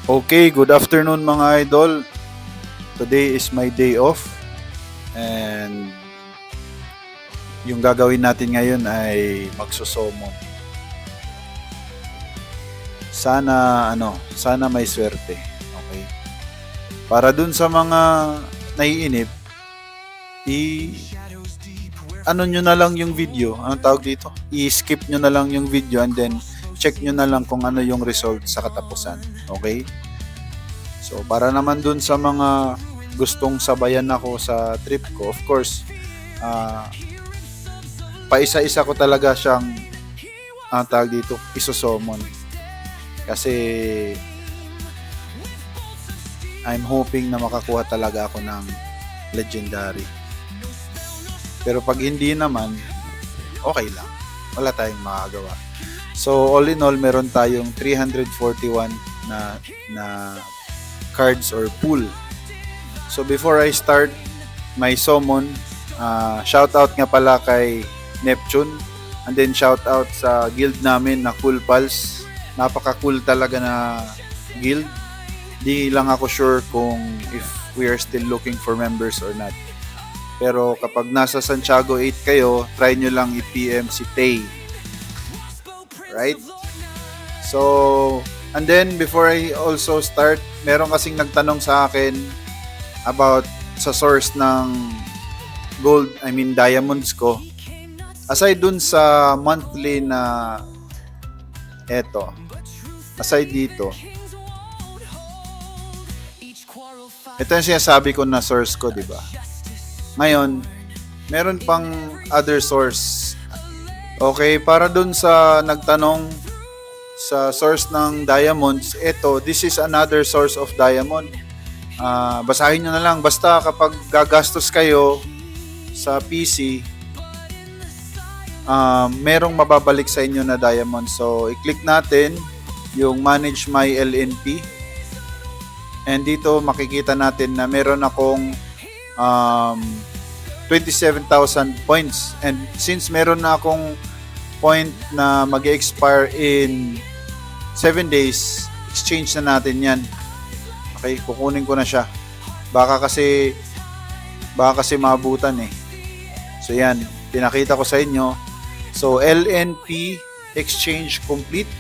Okay, good afternoon mga idol. Today is my day off and yung gagawin natin ngayon ay magsusomon. Sana may swerte. Okay. Para dun sa mga naiinip, nyo na lang yung video. Anong tawag dito? I-skip nyo na lang yung video and then check nyo na lang kung ano yung result sa katapusan. Okay? So, para naman dun sa mga gustong sabayan ako sa trip ko, of course, paisa-isa ko talaga siyang tawag dito, isusomon. Kasi I'm hoping na makakuha talaga ako ng legendary. Pero pag hindi naman, okay lang. Wala tayong makagawa. So, all in all, meron tayong 341 na cards or pool. So, before I start my summon, shout out nga pala kay Neptune. And then, shout out sa guild namin na Cool Pals. Napaka-cool talaga na guild. Di lang ako sure kung if we are still looking for members or not. Pero kapag nasa Santiago 8 kayo, try nyo lang i-PM si Tay. Right? So, and then before I also start, meron kasing nagtanong sa akin about sa source ng diamonds ko. Aside dun sa monthly na aside dito, ito yung sinasabi ko na source ko, di ba? Ngayon, meron pang other source. Okay, para dun sa nagtanong sa source ng diamonds, this is another source of diamond. Basahin nyo na lang. Basta kapag gagastos kayo sa PC, merong mababalik sa inyo na diamond. So, i-click natin yung Manage My LNP. And dito makikita natin na meron akong 27,000 points. And since meron na akong point na mag-expire in 7 days, exchange na natin yan. Okay, kukunin ko na siya. Baka kasi maabutan eh. So yan, pinakita ko sa inyo. So LNP exchange complete.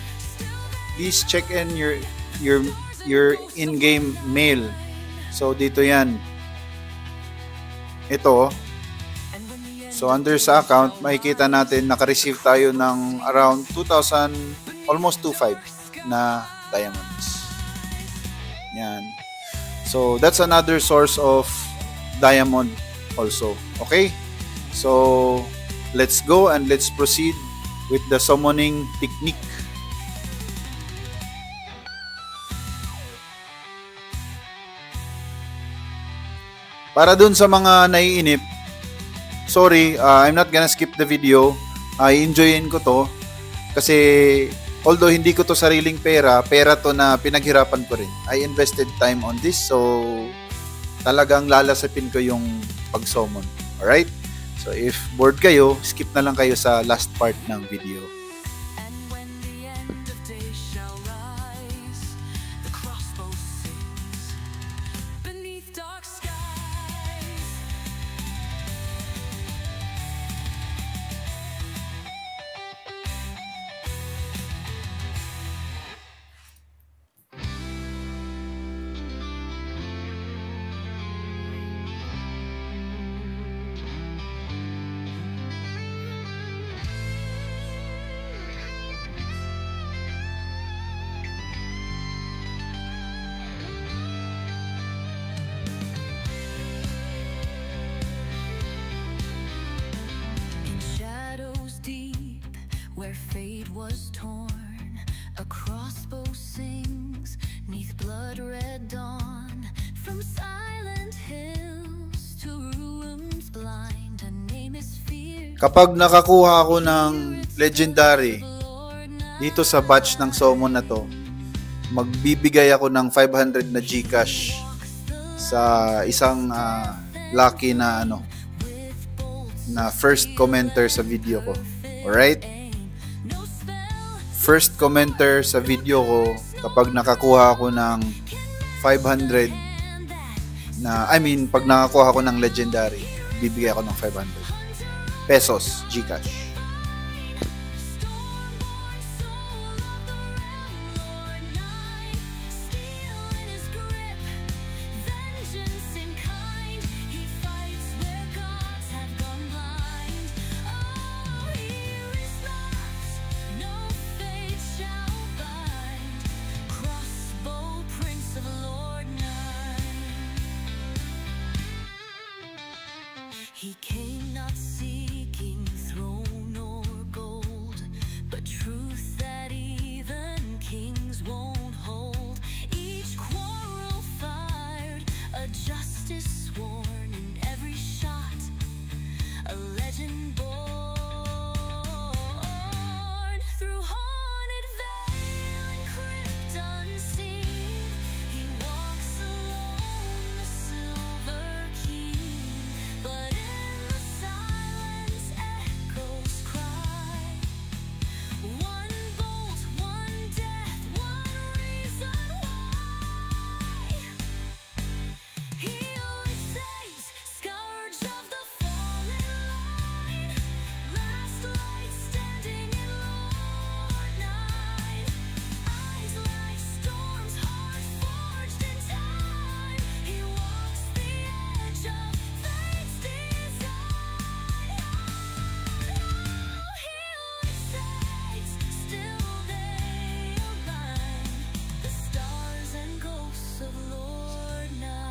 Please check in your in-game mail. So dito yan. Ito. So under sa account, makikita natin naka-receive tayo ng around 2,000, almost 2,500 na diamonds. Yan. So that's another source of diamond also. Okay? So let's go and let's proceed with the summoning technique. Para dun sa mga naiinip, sorry, I'm not gonna skip the video. I-enjoyin ko to. Kasi, although hindi ko to sariling pera to na pinaghirapan ko rin. I invested time on this. So, talagang lalasapin ko yung pag-summon. Alright? So, if bored kayo, skip na lang kayo sa last part ng video. Where fate was torn, a crossbow sings neath blood red dawn. From silent hills to ruins blind, a name is feared. Kapag nakakuha ako ng legendary dito sa batch ng summon na to, magbibigay ako ng 500 na GCash sa isang lucky na na first commenter sa video ko. Alright? First commenter sa video ko, Kapag nakakuha ako ng 500 pag nakakuha ako ng legendary, bibigay ako ng 500 pesos GCash. He came not seeking throne or gold, but truth that even kings won't hold. Each quarrel fired, a justice sworn, in every shot, a legend born. Through haunted veil and crypt unseen, he walks alone, the silver key. But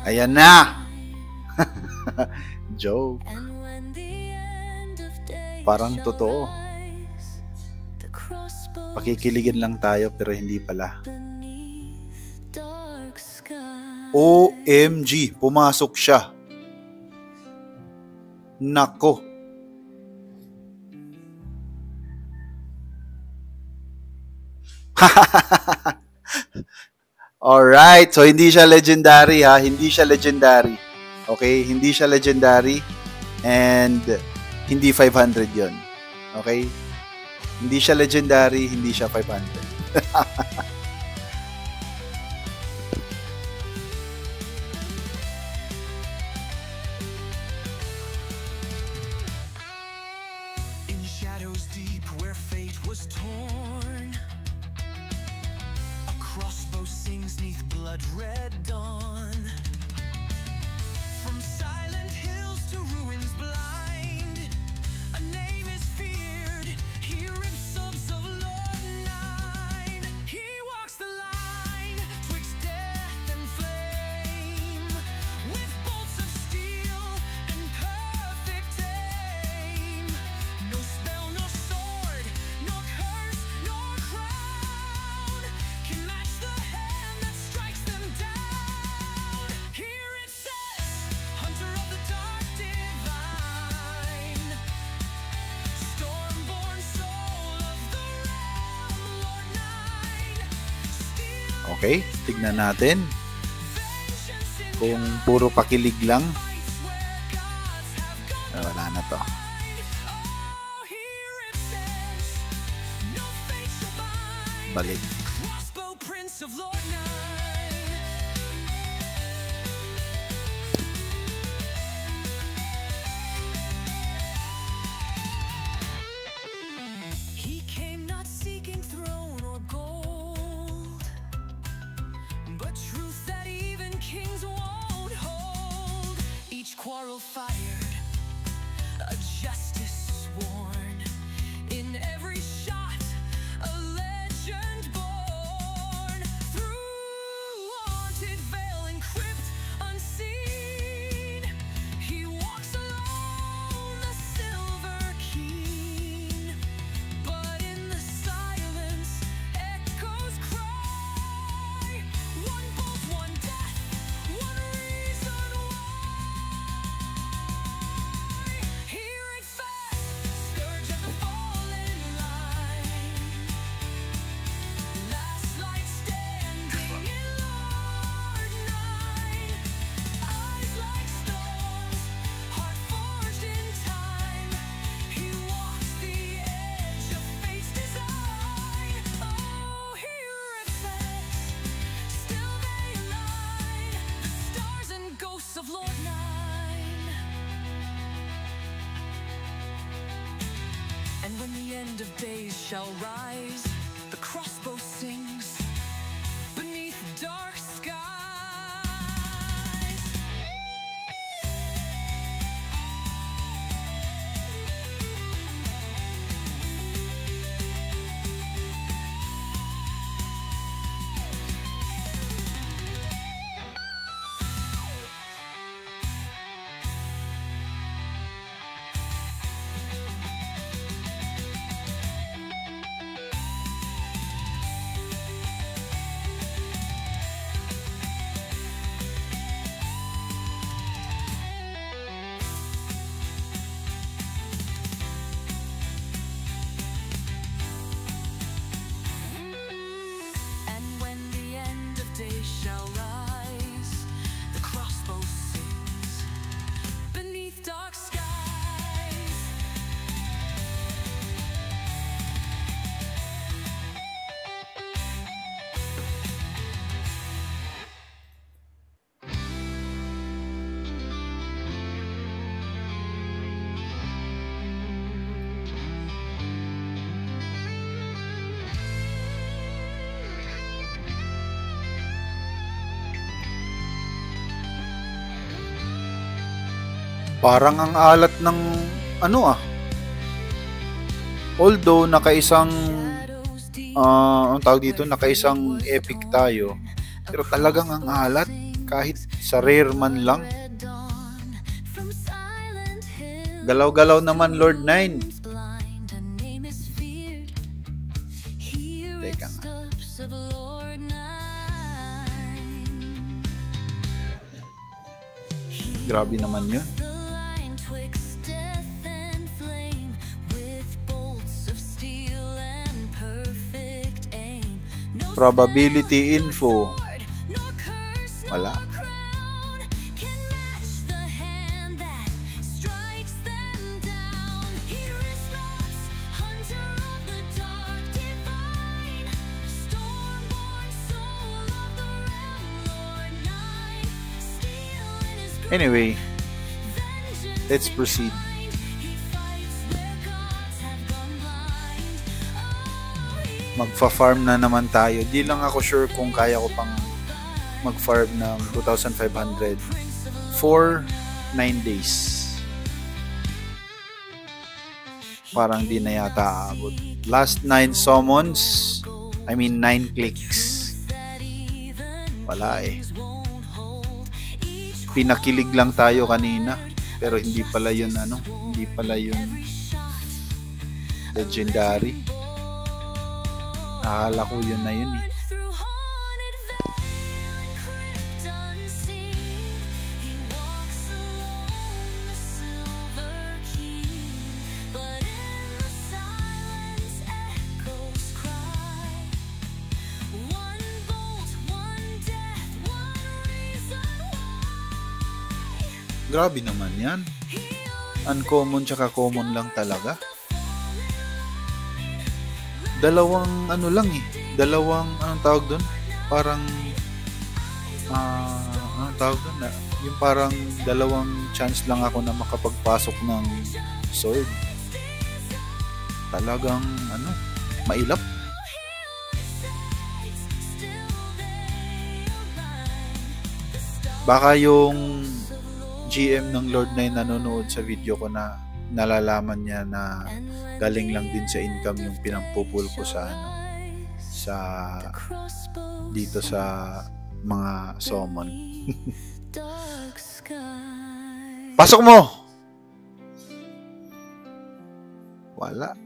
Ayan na! Joke. Parang totoo. Pakikiligin lang tayo pero hindi pala. OMG! Pumasok siya. Nako. Alright, so hindi siya legendary ha, hindi siya legendary. Okay, hindi siya legendary and hindi 500 yon. Okay? Hindi siya legendary, hindi siya 500. In shadows deep where fate was torn, a crossbow sings neath blood-red dawn. From silent hills to ruins blind, a name is feared. He rips subs of Lord Nine. He walks the line twixt death and flame, with bolts of steel and perfect aim. No spell, no sword, no curse, nor crown can match the hand that strikes them down. Here it says, Hunter of the Dark Divine, Stormborn soul of the realm, Lord Nine. Steel Okay, tignan natin. Kung puro pakilig lang, fights where gods have gone. wala na to. Oh, here it says, no fate shall bind. Balik. Crossbow Prince of Lord Nine. He came not seeking throne or gold, but truth that even kings won't hold. Each quarrel fired, a justice sworn, in every shot a legend born. Through haunted veil and crypt unseen, he walks alone, the silver keen. But in the silence echoes cry, one bolt, one death, one reason why. end of days shall rise, the crossbow sings beneath dark skies. Parang ang alat ng ano. Although nakaisang ang tawag dito, nakaisang epic tayo, pero talagang ang alat kahit sa rare man lang. Galaw-galaw naman Lord 9. Teka nga. Grabe naman yun. Probability info. Wala. Anyway, let's proceed. Magfa-farm na naman tayo. Di lang ako sure kung kaya ko pang mag-farm ng 2,500 for 9 days. Parang di na yata aabot. Last 9 summons, 9 clicks. Wala eh. Pinakilig lang tayo kanina, pero hindi pala yun hindi pala yun legendary. Akala ko yun na yun eh. Grabe naman yan. Uncommon tsaka common lang talaga. Dalawang lang eh. Dalawang, anong tawag doon? Parang, anong tawag doon? Yung parang dalawang chance lang ako na makapagpasok ng sword. Talagang, mailap. Baka yung GM ng Lord 9 nanonood sa video ko na nalalaman niya na galing lang din sa income yung pinampupul ko sa dito sa mga summon. Pasok mo. Wala.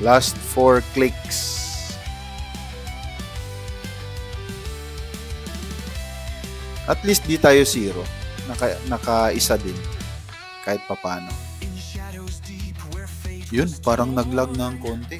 Last 4 clicks. At least di tayo zero. Naka-isa din. Kahit papano. Yun, parang naglag ng konti.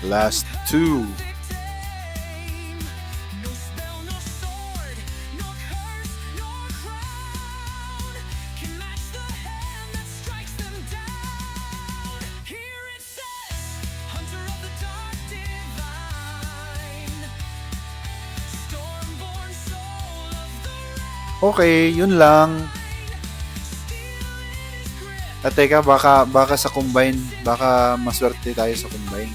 Last two. Okay, yun lang. At teka, baka sa combine, baka maswerte tayo sa combine.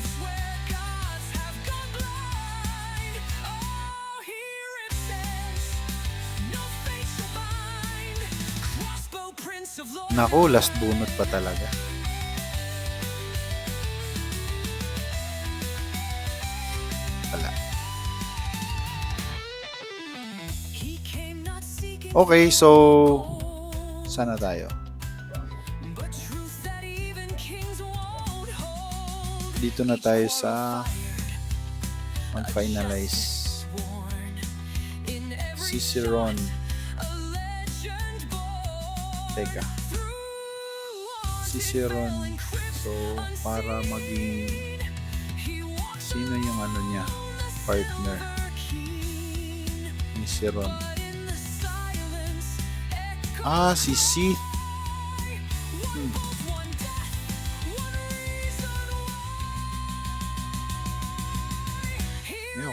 Naku, last bunot pa talaga. Wala. Okay, so sana tayo. Dito na tayo sa mag-finalize. Cicerone. Teka. Cicerone. So, para maging sino yung ano niya? Partner. Cicerone. Ah, si C.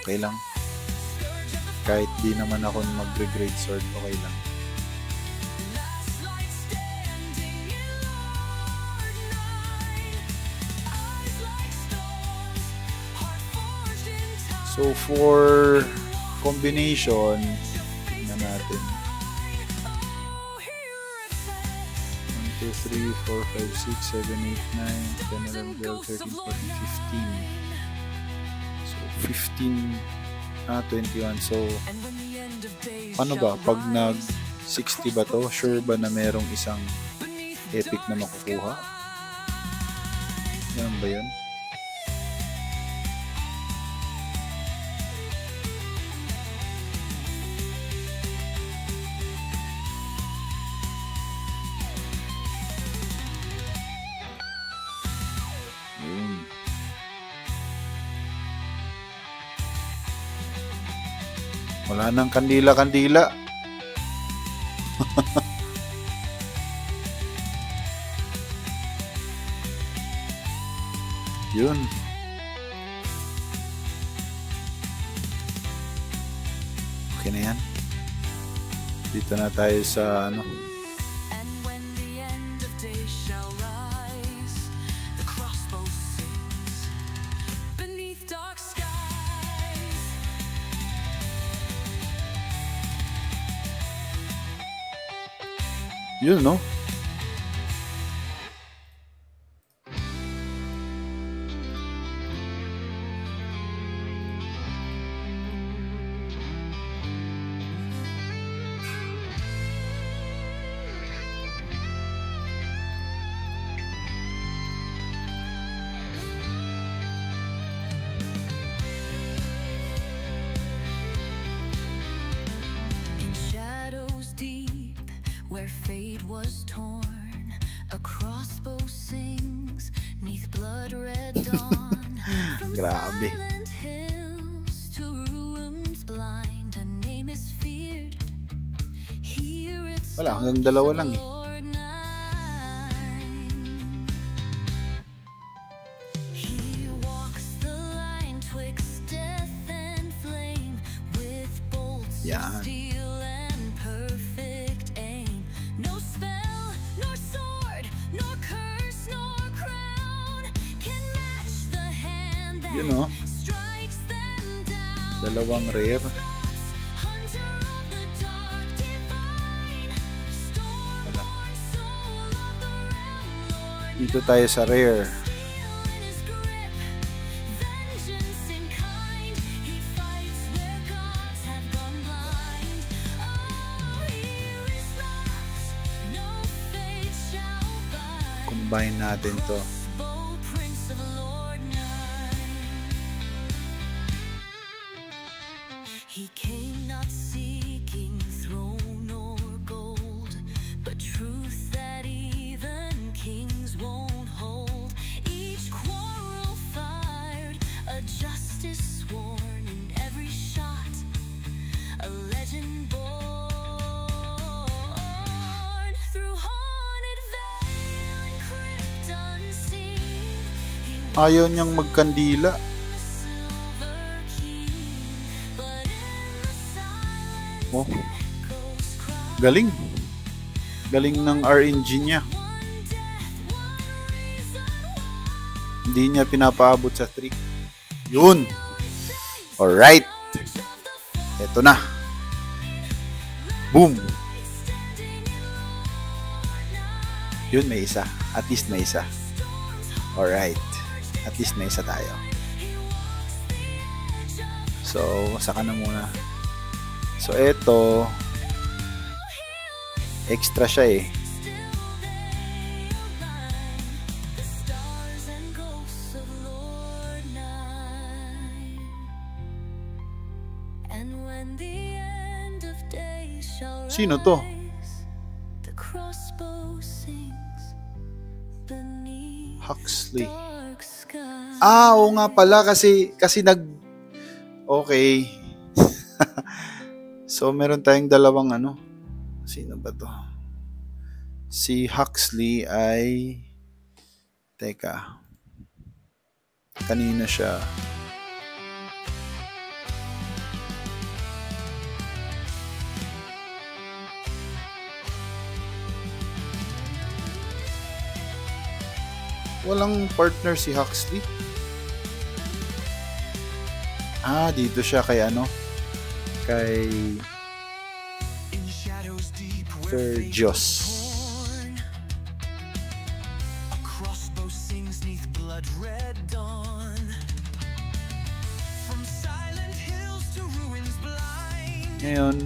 Okay lang. Kahit di naman ako magre-great sword, okay lang. So for combination, tignan natin. 1, 2, 3, 4, 5, 6, 7, 8, 9, 10, 11, 12, 13, 14, 15. 15, 21. So, ano ba? Pag nag 60 ba to? Sure ba na merong isang epic na makukuha? Yan ba yun? Wala nang kandila-kandila. Yun. Okay na yan. Dito na tayo sa ano. Yun, no? Where fate was torn, a crossbow sings neath blood red dawn. Grabe. Hills to ruins blind, a name is feared. Here it's wala, hanggang dalawa lang eh. He walks the line twixt death and flame with bolts of steel. Yun, no? Dalawang rare. Wala. Dito tayo sa rare. Combine natin to. He came not seeking throne or gold, but truth that even kings won't hold. Each quarrel fired a Ayaw niyang magkandila. Oh. Galing. Galing ng RNG niya. Hindi niya pinapaabot sa 3. Yun. Alright. Ito na. Boom. Yun, may isa. At least may isa. Alright. At least may isa tayo. So, saka na muna. So, ito. Extra siya eh. Sino to? Huxley. Oo nga pala kasi okay. So meron tayong dalawang ano. Sino ba to? Si Huxley ay teka. Kanina siya. Walang partner si Huxley. Dito siya kay ano? Kay Fergios. Ngayon,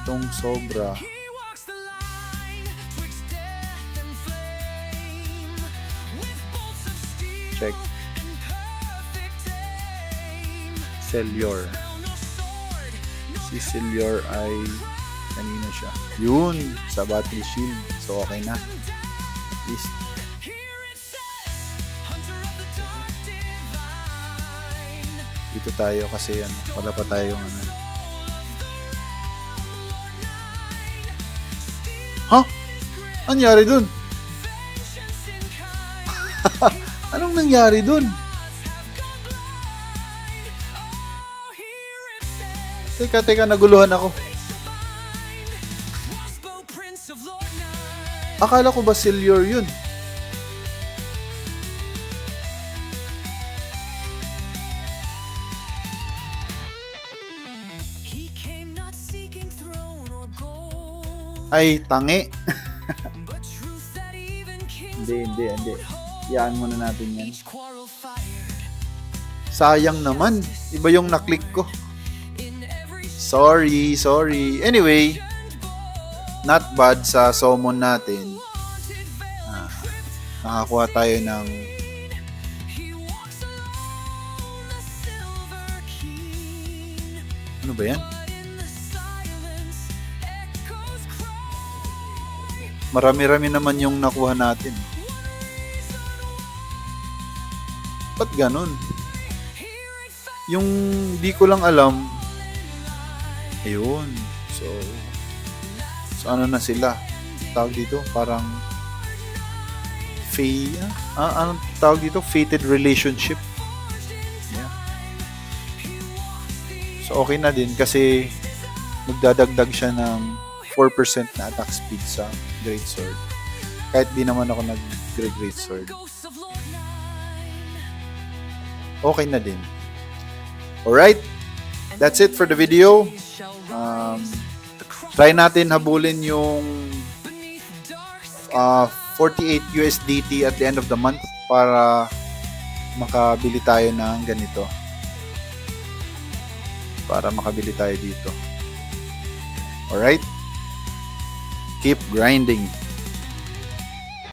itong sobra. Check. Celior. Si Celior ay kanina siya. Yun, sa Battle Shield. So okay na. At least. Dito tayo kasi ano, wala pa tayong ano. Nangyari dun? Anong nangyari dun? Teka, naguluhan ako. Akala ko ba Celior yun? Ay, tangi. Hindi. Iyaan muna natin yan. Sayang naman. Iba yung naklik ko. Sorry. Anyway, not bad sa summon natin. Nakakuha tayo ng ano ba yan? Marami-rami naman yung nakuha natin. Ba't ganun? Yung di ko lang alam. Ayun. So ano na sila? Tawag dito? Parang anong tawag dito? Fated relationship. Yeah. So okay na din kasi magdadagdag siya ng 4% na attack speed sa Great Sword. Kahit di naman ako nag-Great Sword. Okay na din. Alright. That's it for the video. Try natin habulin yung 48 USDT at the end of the month para makabili tayo ng ganito. Para makabili tayo dito. Alright? Keep grinding.